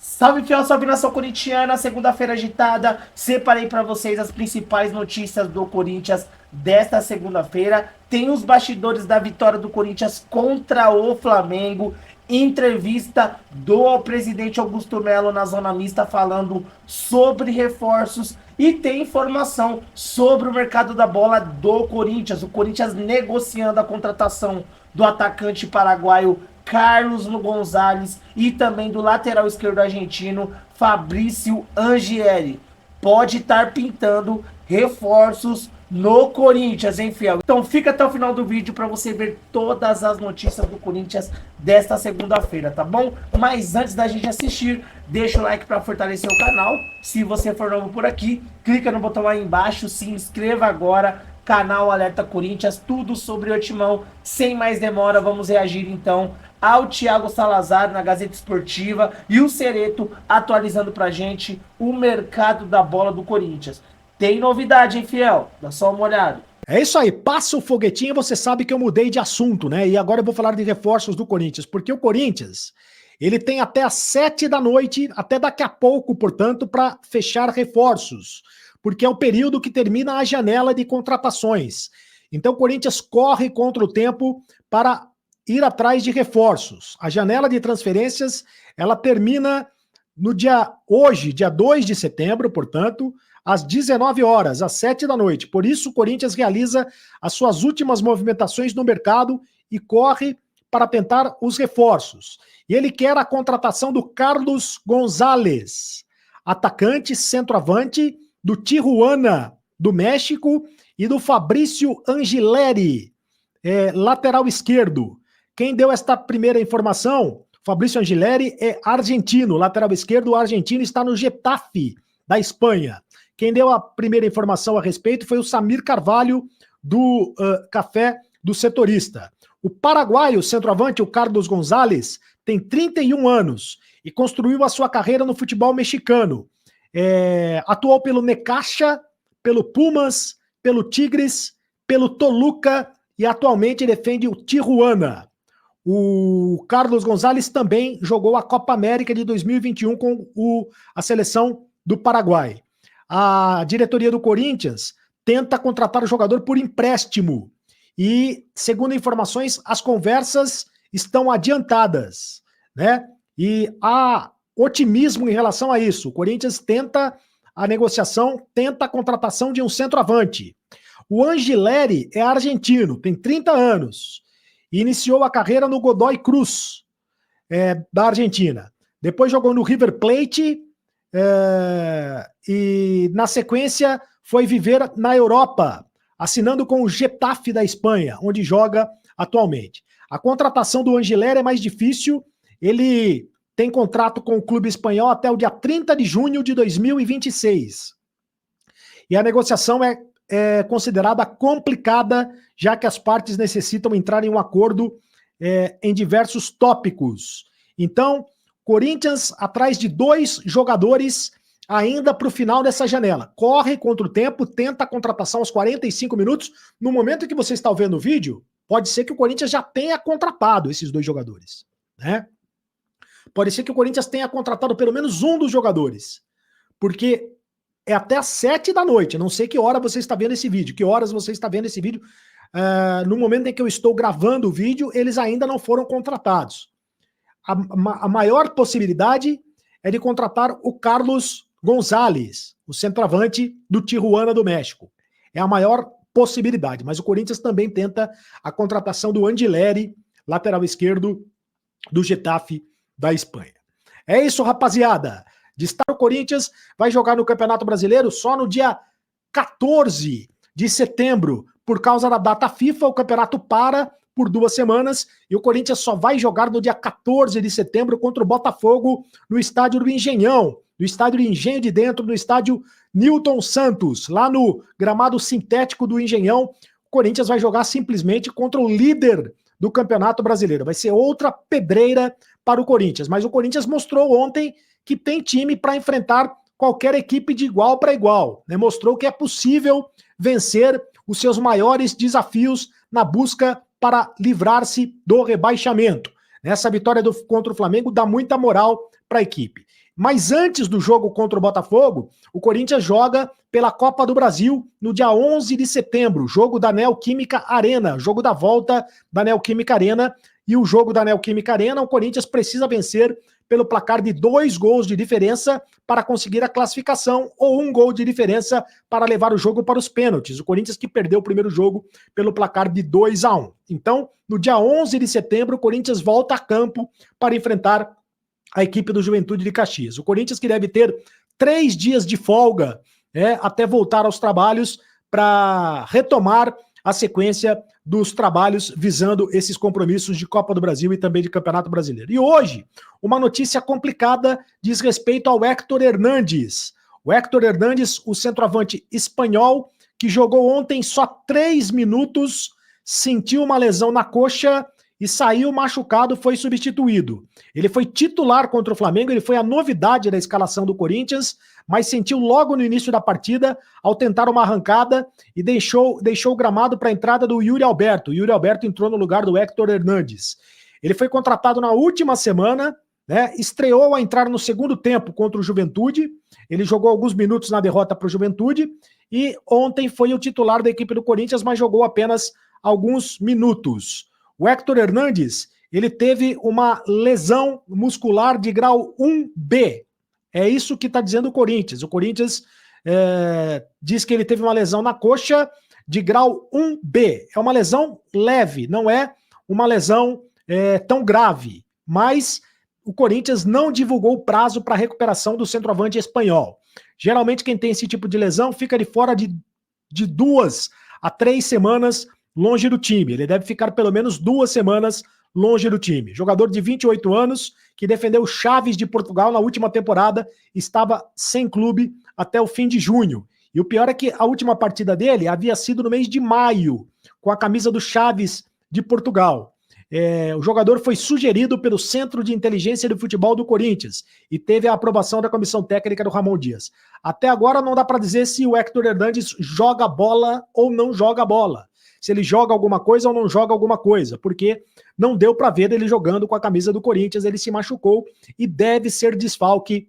Salve, fiel, salve nação corintiana, segunda-feira agitada. Separei para vocês as principais notícias do Corinthians desta segunda-feira. Tem os bastidores da vitória do Corinthians contra o Flamengo. Entrevista do presidente Augusto Melo na zona mista falando sobre reforços. E tem informação sobre o mercado da bola do Corinthians. O Corinthians negociando a contratação do atacante paraguaio Carlos Gonzalez e também do lateral esquerdo argentino Fabrício Angeli. Pode estar pintando reforços no Corinthians, hein, fiel? Então fica até o final do vídeo para você ver todas as notícias do Corinthians desta segunda-feira, tá bom? Mas antes da gente assistir, deixa o like para fortalecer o canal. Se você for novo por aqui, clica no botão aí embaixo, se inscreva agora. Canal Alerta Corinthians, tudo sobre o Timão. Sem mais demora, vamos reagir então ao Thiago Salazar na Gazeta Esportiva e o Cereto atualizando pra gente o mercado da bola do Corinthians. Tem novidade, hein, fiel? Dá só uma olhada. É isso aí, passa o foguetinho, você sabe que eu mudei de assunto, né? E agora eu vou falar de reforços do Corinthians, porque o Corinthians, ele tem até às 7 da noite, até daqui a pouco, portanto, para fechar reforços, porque é o período que termina a janela de contratações. Então o Corinthians corre contra o tempo para ir atrás de reforços. A janela de transferências, ela termina no hoje, dia 2 de setembro, portanto, às 19 horas, às 7 da noite. Por isso, o Corinthians realiza as suas últimas movimentações no mercado e corre para tentar os reforços. E ele quer a contratação do Carlos Gonzalez, atacante, centroavante do Tijuana, do México, e do Fabrício Angeli, lateral esquerdo. Quem deu esta primeira informação, Fabrício Angeli, é argentino, lateral esquerdo argentino, está no Getafe, da Espanha. Quem deu a primeira informação a respeito foi o Samir Carvalho, do Café do Setorista. O paraguaio centroavante, o Carlos Gonzalez, tem 31 anos e construiu a sua carreira no futebol mexicano. Atuou pelo Necaxa, pelo Pumas, pelo Tigres, pelo Toluca e atualmente defende o Tijuana. O Carlos Gonzalez também jogou a Copa América de 2021 com a seleção do Paraguai. A diretoria do Corinthians tenta contratar o jogador por empréstimo e, segundo informações, as conversas estão adiantadas, né? E há otimismo em relação a isso. O Corinthians tenta a negociação, tenta a contratação de um centroavante. O Angeli é argentino, tem 30 anos e iniciou a carreira no Godoy Cruz, da Argentina. Depois jogou no River Plate e, na sequência, foi viver na Europa, assinando com o Getafe da Espanha, onde joga atualmente. A contratação do Angeli é mais difícil, ele tem contrato com o clube espanhol até o dia 30 de junho de 2026. E a negociação é considerada complicada, já que as partes necessitam entrar em um acordo em diversos tópicos. Então, Corinthians atrás de 2 jogadores ainda para o final dessa janela. Corre contra o tempo, tenta a contratação aos 45 minutos. No momento em que você está vendo o vídeo, pode ser que o Corinthians já tenha contratado esses 2 jogadores, né? Pode ser que o Corinthians tenha contratado pelo menos um dos jogadores, porque é até às 7 da noite. Não sei que hora você está vendo esse vídeo, que horas você está vendo esse vídeo. No momento em que eu estou gravando o vídeo, eles ainda não foram contratados. A maior possibilidade é de contratar o Carlos Gonzalez, o centroavante do Tijuana do México. É a maior possibilidade, mas o Corinthians também tenta a contratação do Angeli, lateral esquerdo do Getafe da Espanha. É isso, rapaziada. Destaque: o Corinthians vai jogar no Campeonato Brasileiro só no dia 14 de setembro. Por causa da data FIFA, o campeonato para por 2 semanas e o Corinthians só vai jogar no dia 14 de setembro contra o Botafogo no estádio do Engenhão, no estádio do Engenho de Dentro, no estádio Newton Santos, lá no gramado sintético do Engenhão. O Corinthians vai jogar simplesmente contra o líder do Campeonato Brasileiro. Vai ser outra pedreira para o Corinthians, mas o Corinthians mostrou ontem que tem time para enfrentar qualquer equipe de igual para igual, né? Mostrou que é possível vencer os seus maiores desafios na busca para livrar-se do rebaixamento. Essa vitória contra o Flamengo dá muita moral para a equipe. Mas antes do jogo contra o Botafogo, o Corinthians joga pela Copa do Brasil no dia 11 de setembro, jogo da Neoquímica Arena, jogo da volta da Neoquímica Arena. E o jogo da Neoquímica Arena, o Corinthians precisa vencer pelo placar de 2 gols de diferença para conseguir a classificação, ou 1 gol de diferença para levar o jogo para os pênaltis. O Corinthians que perdeu o primeiro jogo pelo placar de 2-1. Então, no dia 11 de setembro, o Corinthians volta a campo para enfrentar a equipe do Juventude de Caxias. O Corinthians que deve ter 3 dias de folga, até voltar aos trabalhos para retomar a sequência dos trabalhos visando esses compromissos de Copa do Brasil e também de Campeonato Brasileiro. E hoje, uma notícia complicada diz respeito ao Héctor Hernández. O Héctor Hernández, o centroavante espanhol, que jogou ontem só 3 minutos, sentiu uma lesão na coxa e saiu machucado, foi substituído. Ele foi titular contra o Flamengo, ele foi a novidade da escalação do Corinthians, mas sentiu logo no início da partida, ao tentar uma arrancada, e deixou o gramado para a entrada do Yuri Alberto. O Yuri Alberto entrou no lugar do Héctor Hernández. Ele foi contratado na última semana, estreou a entrar no segundo tempo contra o Juventude, ele jogou alguns minutos na derrota para o Juventude, e ontem foi o titular da equipe do Corinthians, mas jogou apenas alguns minutos. O Héctor Hernández, ele teve uma lesão muscular de grau 1B. É isso que está dizendo o Corinthians. O Corinthians diz que ele teve uma lesão na coxa de grau 1B. É uma lesão leve, não é uma lesão tão grave. Mas o Corinthians não divulgou o prazo para a recuperação do centroavante espanhol. Geralmente quem tem esse tipo de lesão fica de fora de 2 a 3 semanas longe do time. Ele deve ficar pelo menos 2 semanas longe do time. Jogador de 28 anos, que defendeu Chaves de Portugal na última temporada, estava sem clube até o fim de junho. E o pior é que a última partida dele havia sido no mês de maio, com a camisa do Chaves de Portugal. O jogador foi sugerido pelo Centro de Inteligência do Futebol do Corinthians e teve a aprovação da comissão técnica do Ramon Dias. Até agora não dá para dizer se o Héctor Hernández joga bola ou não joga bola. Se ele joga alguma coisa ou não joga alguma coisa, porque não deu para ver ele jogando com a camisa do Corinthians, ele se machucou e deve ser desfalque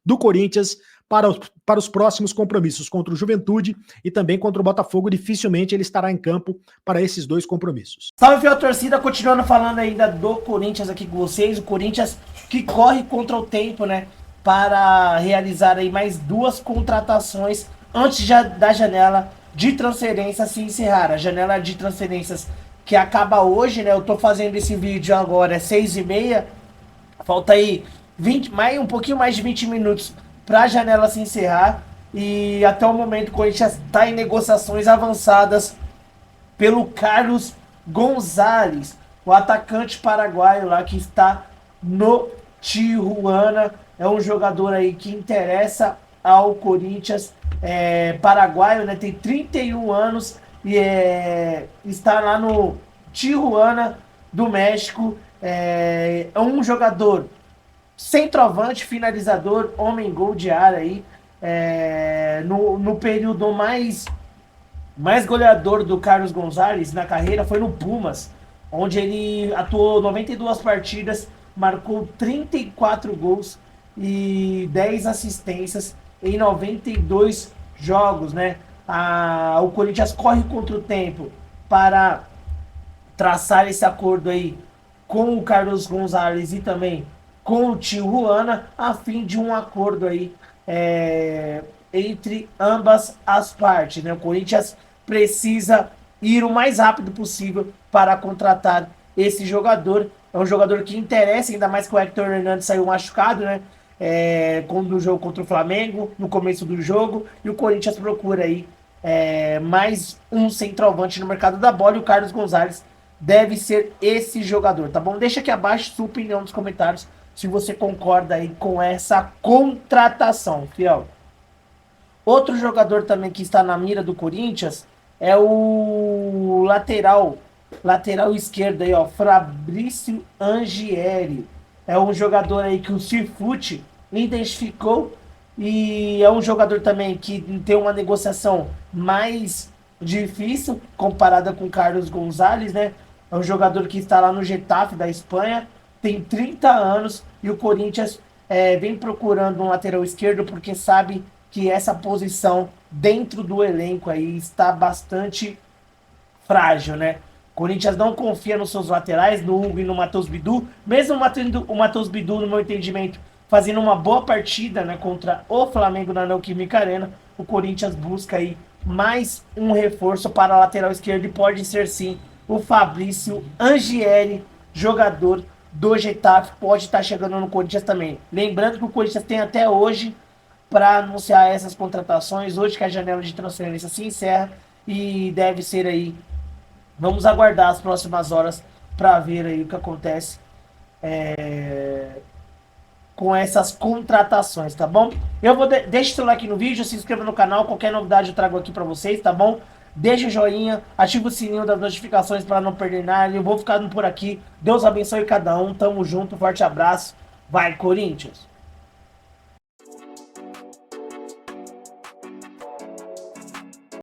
do Corinthians para os próximos compromissos contra o Juventude e também contra o Botafogo. Dificilmente ele estará em campo para esses 2 compromissos. Salve, fiel torcida, continuando falando ainda do Corinthians aqui com vocês, o Corinthians que corre contra o tempo, né, para realizar aí mais 2 contratações antes da janela de transferência se encerrar. A janela de transferências que acaba hoje, né? Eu tô fazendo esse vídeo agora, é 6h30. Falta aí um pouquinho mais de 20 minutos para a janela se encerrar. E até o momento o Corinthians está em negociações avançadas pelo Carlos Gonzalez, o atacante paraguaio lá que está no Tijuana. É um jogador aí que interessa ao Corinthians. Paraguaio, né, tem 31 anos e está lá no Tijuana do México. É um jogador centroavante, finalizador, homem-gol de área aí, no período mais goleador do Carlos Gonzalez na carreira foi no Pumas, onde ele atuou 92 partidas, marcou 34 gols e 10 assistências em 92 jogos, né? O Corinthians corre contra o tempo para traçar esse acordo aí com o Carlos Gonzalez e também com o Tijuana, a fim de um acordo aí entre ambas as partes, né? O Corinthians precisa ir o mais rápido possível para contratar esse jogador. É um jogador que interessa, ainda mais que o Héctor Hernández saiu machucado, né? No jogo contra o Flamengo, no começo do jogo, e o Corinthians procura aí mais um centroavante no mercado da bola, e o Carlos Gonzalez deve ser esse jogador, tá bom? Deixa aqui abaixo sua opinião nos comentários, se você concorda aí com essa contratação, fiel. Outro jogador também que está na mira do Corinthians é o lateral esquerdo aí, ó, Fabrício Angieri. É um jogador aí que o Cifute identificou e é um jogador também que tem uma negociação mais difícil comparada com o Carlos Gonzalez, né? É um jogador que está lá no Getafe da Espanha, tem 30 anos e o Corinthians vem procurando um lateral esquerdo porque sabe que essa posição dentro do elenco aí está bastante frágil, né? Corinthians não confia nos seus laterais, no Hugo e no Matheus Bidu. Mesmo o Matheus Bidu, no meu entendimento, fazendo uma boa partida, né, contra o Flamengo na Neoquímica Arena, o Corinthians busca aí mais um reforço para a lateral esquerda e pode ser sim o Fabrício Angieri, jogador do Getafe, pode estar chegando no Corinthians também. Lembrando que o Corinthians tem até hoje para anunciar essas contratações, hoje que a janela de transferência se encerra e deve ser aí. Vamos aguardar as próximas horas para ver aí o que acontece com essas contratações, tá bom? Deixa o seu like no vídeo, se inscreva no canal, qualquer novidade eu trago aqui para vocês, tá bom? Deixa o joinha, ativa o sininho das notificações para não perder nada. Eu vou ficando por aqui. Deus abençoe cada um, tamo junto, forte abraço. Vai, Corinthians!